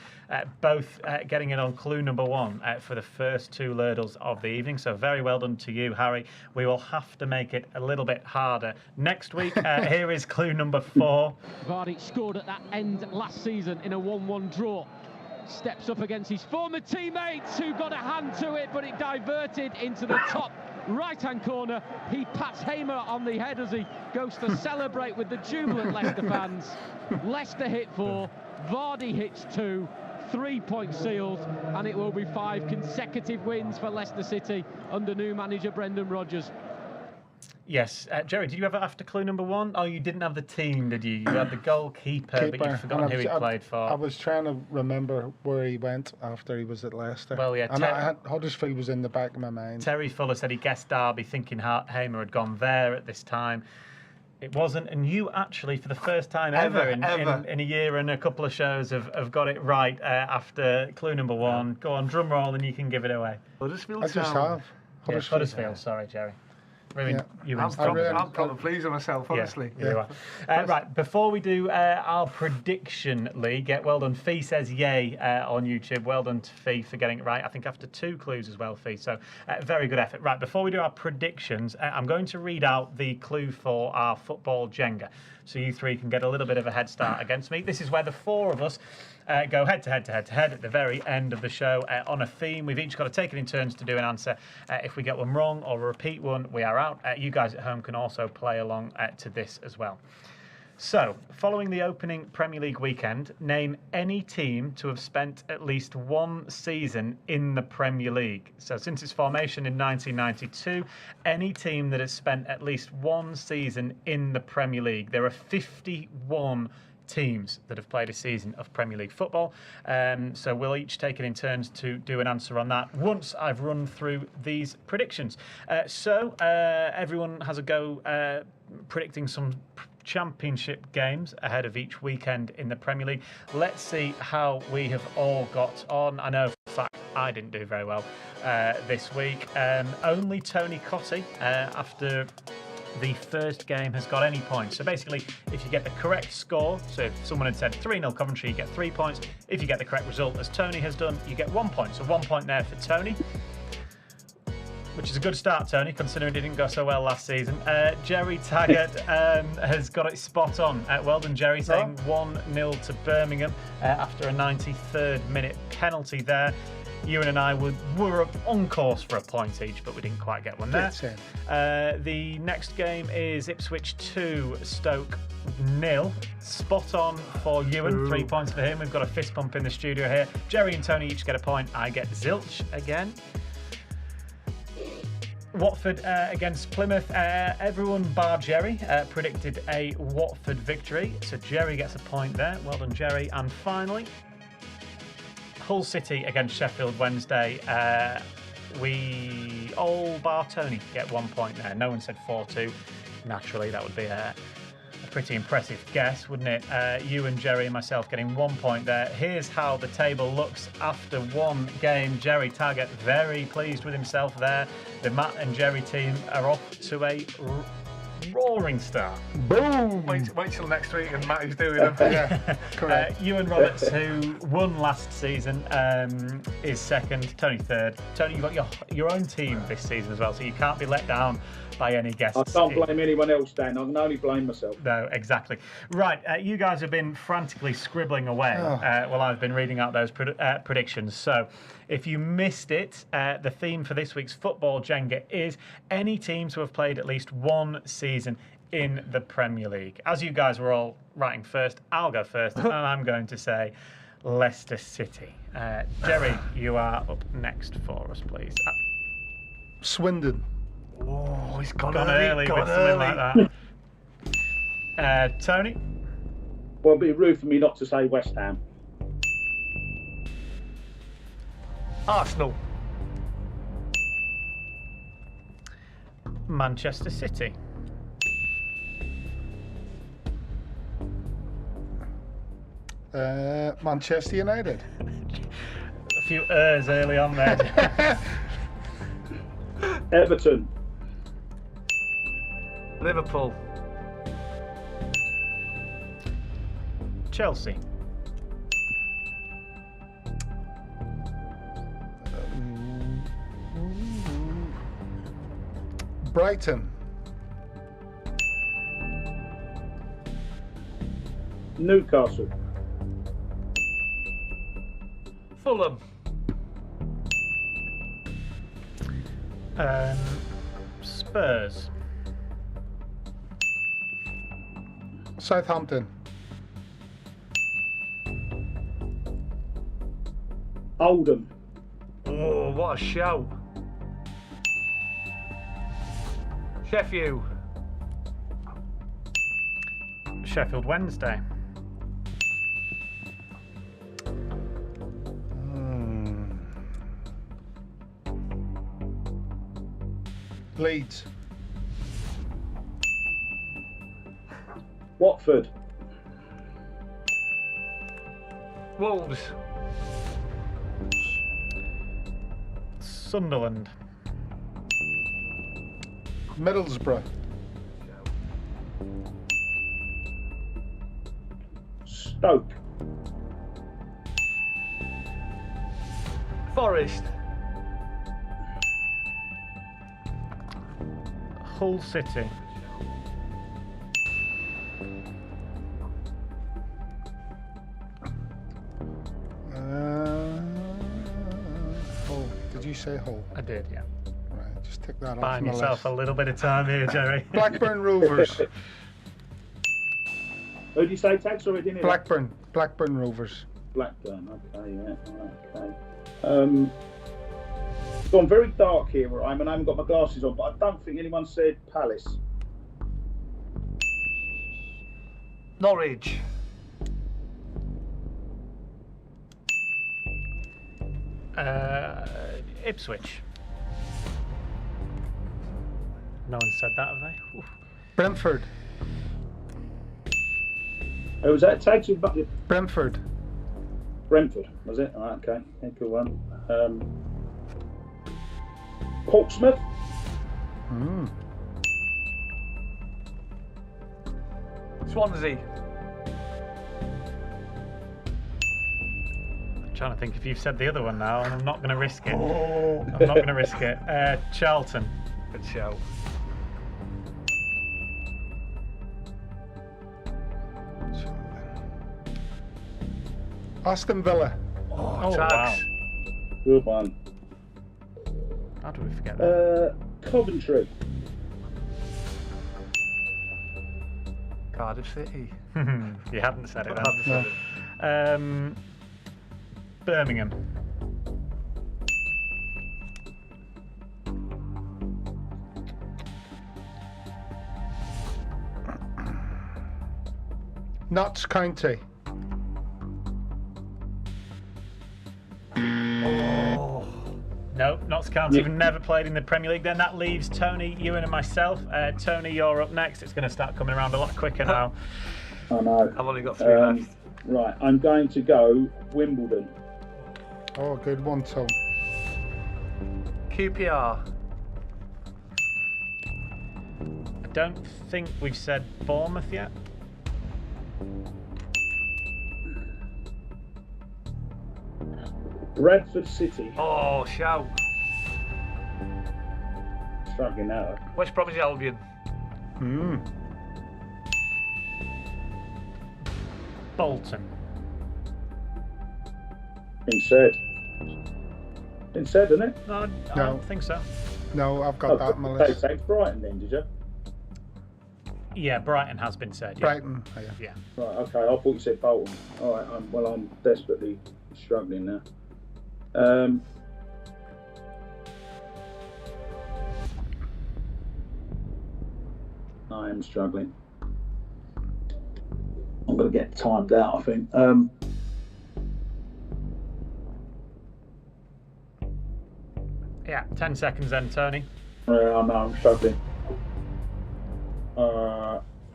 both getting it on clue number 1 for the first 2 Lardles of the evening. So very well done to you, Harry. We will have to make it a little bit harder next week. Here is clue number 4. Vardy scored at that end last season in a 1-1 draw. Steps up against his former teammates who got a hand to it, but it diverted into the top right-hand corner. He pats Hamer on the head as he goes to celebrate with the jubilant Leicester fans. Leicester hit 4, Vardy hits 2, 3 points sealed, and it will be 5 consecutive wins for Leicester City under new manager Brendan Rodgers. Yes, Gerry, did you ever after clue number 1? Oh, you didn't have the team, did you? You had the goalkeeper, but you'd forgotten who he played for. I was trying to remember where he went after he was at Leicester. Well, yeah, and Huddersfield was in the back of my mind. Terry Fuller said he guessed Derby, thinking Hamer had gone there at this time. It wasn't, and you actually, for the first time ever in a year and a couple of shows, have got it right after clue number 1. Go on, drum roll, and you can give it away. Huddersfield I just have. Huddersfield, sorry, Gerry. I'm probably pleased with myself, honestly. Yeah. Right, before we do our prediction league, well done. Fee says yay on YouTube. Well done to Fee for getting it right. I think after 2 clues as well, Fee. So very good effort. Right, before we do our predictions, I'm going to read out the clue for our football Jenga, so you 3 can get a little bit of a head start against me. This is where the 4 of us go head to head at the very end of the show on a theme. We've each got to take it in turns to do an answer. If we get one wrong or repeat one, we are out. You guys at home can also play along to this as well. So, following the opening Premier League weekend, name any team to have spent at least 1 season in the Premier League. So, since its formation in 1992, any team that has spent at least 1 season in the Premier League. There are 51 teams that have played a season of Premier League football. So we'll each take it in turns to do an answer on that once I've run through these predictions. So everyone has a go predicting some championship games ahead of each weekend in the Premier League. Let's see how we have all got on. I know for a fact I didn't do very well this week. Only Tony Cottee after the first game has got any points. So basically, if you get the correct score, so if someone had said 3-0 Coventry, you get 3 points. If you get the correct result, as Tony has done, you get 1 point. So 1 point there for Tony, which is a good start, Tony, considering it didn't go so well last season. Gerry Taggart has got it spot on. Well done, Gerry, saying 1-0 to Birmingham after a 93rd minute penalty there. Ewan and I were on course for a point each, but we didn't quite get one there. The next game is Ipswich 2, Stoke 0. Spot on for Ewan, 3 points for him. We've got a fist pump in the studio here. Gerry and Tony each get a point. I get zilch again. Watford against Plymouth. Everyone bar Gerry predicted a Watford victory, so Gerry gets a point there. Well done, Gerry. And finally, Hull City against Sheffield Wednesday. We all bar Tony get 1 point there. No one said 4-2. Naturally, that would be a pretty impressive guess, wouldn't it? You and Gerry and myself getting 1 point there. Here's how the table looks after 1 game. Gerry Taggart very pleased with himself there. The Matt and Gerry team are off to a roaring start. Boom! Wait till next week and Matt is doing them. Correct. Iwan Roberts, who won last season, is second. Tony third. Tony, you've got your own team this season as well, so you can't be let down by any guests. I can't blame anyone else, Dan. I can only blame myself. No, exactly. Right, you guys have been frantically scribbling away while I've been reading out those predictions. So, if you missed it, the theme for this week's Football Jenga is any teams who have played at least 1 season in the Premier League. As you guys were all writing first, I'll go first, and I'm going to say Leicester City. Gerry, you are up next for us, please. Swindon. Oh, he's gone early with something like that. Tony? Well, it'd be rude for me not to say West Ham. Arsenal. Manchester City. Manchester United. A few errs early on there. Everton. Liverpool. Chelsea. Brighton. Newcastle. Fulham. Spurs. Southampton. Oldham. Oh, what a shout. Sheffield. Sheffield Wednesday. Leeds. Watford. Wolves. Sunderland. Middlesbrough. Stoke. Forest. Hull City. Hull. Did you say Hull? I did, yeah. Right, just tick that off Buying my yourself list. a little bit of time here, Gerry. Blackburn Rovers. Who did you say, Tag? Sorry, I didn't hear that. Blackburn Rovers. Blackburn. Okay, yeah. Okay. It's gone very dark here where I am, and I haven't got my glasses on, but I don't think anyone said Palace. Norwich. Ipswich. No one said that, have they? Oof. Brentford. Who was that? Tag? Brentford. Brentford, was it? All right, okay. Good one. Portsmouth. Swansea. I'm trying to think if you've said the other one now, and I'm not going to risk it. I'm not going to risk it. Charlton. Good shout. Aston Villa. Oh, Tags. wow. Good one. How do we forget that? Coventry. Cardiff City. You hadn't said it then. Hadn't said it. Birmingham. Notts County. No, Notts County have never played in the Premier League. Then that leaves Tony, Ewan and myself. Tony, you're up next. It's going to start coming around a lot quicker now. I know. I've only got 3 left. Right, I'm going to go Wimbledon. Oh, good one, Tom. QPR. I don't think we've said Bournemouth yet. Bradford City. Oh, shout. Struggling now. West Bromwich Albion. Bolton. Been said. Been said, isn't it? No, I No. don't think so. No, I've got that on my list. Okay, Brighton then, did you? Yeah, Brighton has been said. Yeah. Brighton. Oh, yeah. Yeah. Right, okay, I thought you said Bolton. All right, I'm desperately struggling now. I am struggling. I'm going to get timed out, I think. Yeah, 10 seconds then, Tony. I know I'm struggling.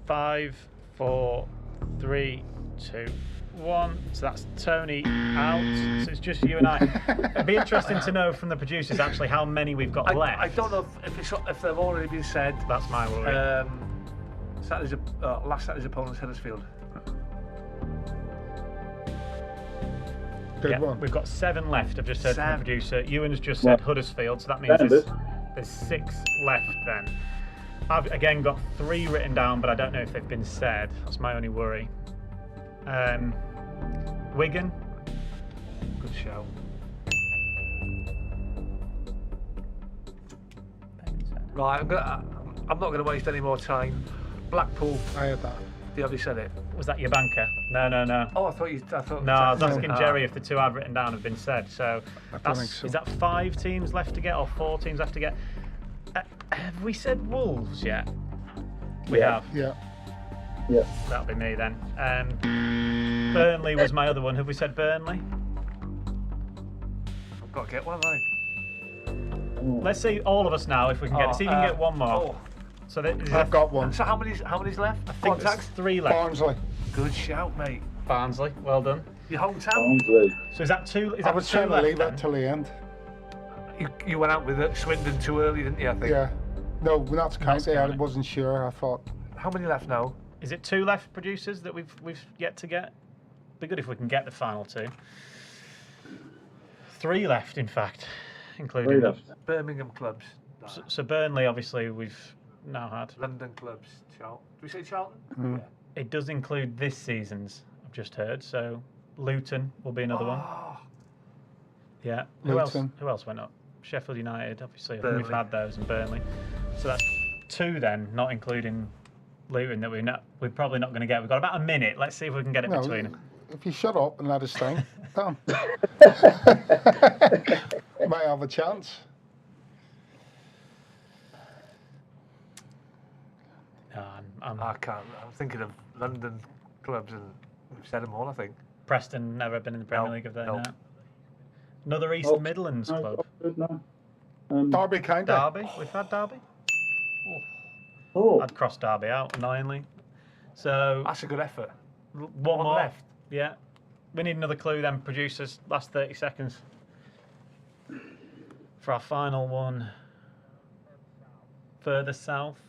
5, 4, 3, 2, 1. So that's Tony out. So it's just you and I. It'd be interesting to know from the producers actually how many we've got left. I don't know if they've already been said. That's my worry. Last Saturday's opponent's Huddersfield. Good one. We've got 7 left. I've just heard from the 7. producer. Ewan has just said Huddersfield, so that means there's Standard. 6 left then. I've again got 3 written down, but I don't know if they've been said. That's my only worry. Wigan. Good show. They've been said. Right, I'm not going to waste any more time. Blackpool. I had that. They already said it. Was that your banker? No. Oh, I thought. No, I was asking Gerry if the two I've written down have been said. So, don't think so. Is that 5 teams left to get or 4 teams left to get? Have we said Wolves yet? We have. Yeah. Yeah. That'll be me then. Burnley was my other one. Have we said Burnley? I've got to get one, right? Let's see all of us now if we can get it. See if we can get one more. So I've got one. So how many's left? I think there's 3 left. Barnsley. Good shout, mate. Barnsley, well done. Your hometown. Barnsley. So is that 2? Is I that was 2 trying to left leave then? it till the end. You went out with Swindon too early, didn't you? I think. Yeah. No, not county. I county. wasn't sure. I thought. How many left now? Is it 2 left producers that we've yet to get? Be good if we can get the final 2. 3 left, in fact, including 3 left. Birmingham clubs. So Burnley, obviously, we've now had. London clubs. Do we say Charlton? Mm. Yeah. It does include this season's, I've just heard. So Luton will be another one. Yeah. Luton. Who else went up? Sheffield United, obviously. I think Burnley. we've had those, and Burnley. So that's 2 then, not including Luton that we're probably not going to get. We've got about a minute. Let's see if we can get it between them. If you shut up and let us think, done. Might have a chance. No, I can't. I'm thinking of London clubs, and we've said them all, I think. Preston never been in the Premier No, League, have they? no. No. Another East Midlands club. No. Derby County. Derby. We've had Derby. Oh. I'd cross Derby out, annoyingly. So That's a good effort. one more left. Yeah. We need another clue then, producers. Last 30 seconds. For our final one. Further south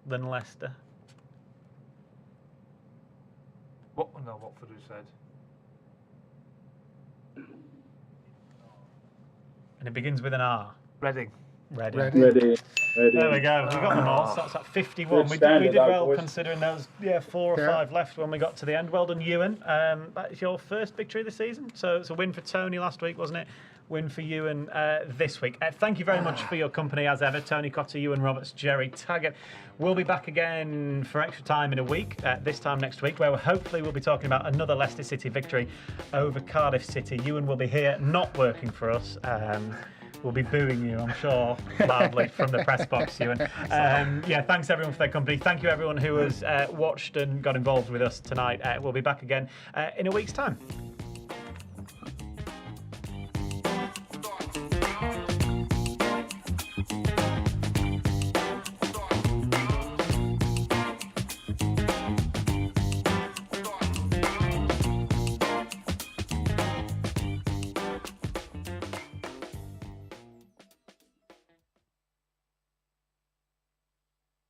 than Leicester. Watford who said. And it begins with an R. Reading. Ready. Ready. There we go. We got them all. So that's at 51. Good We standard, did though, well boys. considering there was 4 or 5 left when we got to the end. Well done, Ewan. That is your first victory of the season. So it's a win for Tony last week, wasn't it? Win for Ewan this week. Thank you very much for your company as ever. Tony Cottee, Iwan Roberts, Gerry Taggart. We'll be back again for extra time in a week, this time next week, where hopefully we'll be talking about another Leicester City victory over Cardiff City. Ewan will be here, not working for us. We'll be booing you, I'm sure, loudly from the press box, Ewan. Thanks everyone for their company. Thank you everyone who has watched and got involved with us tonight. We'll be back again in a week's time.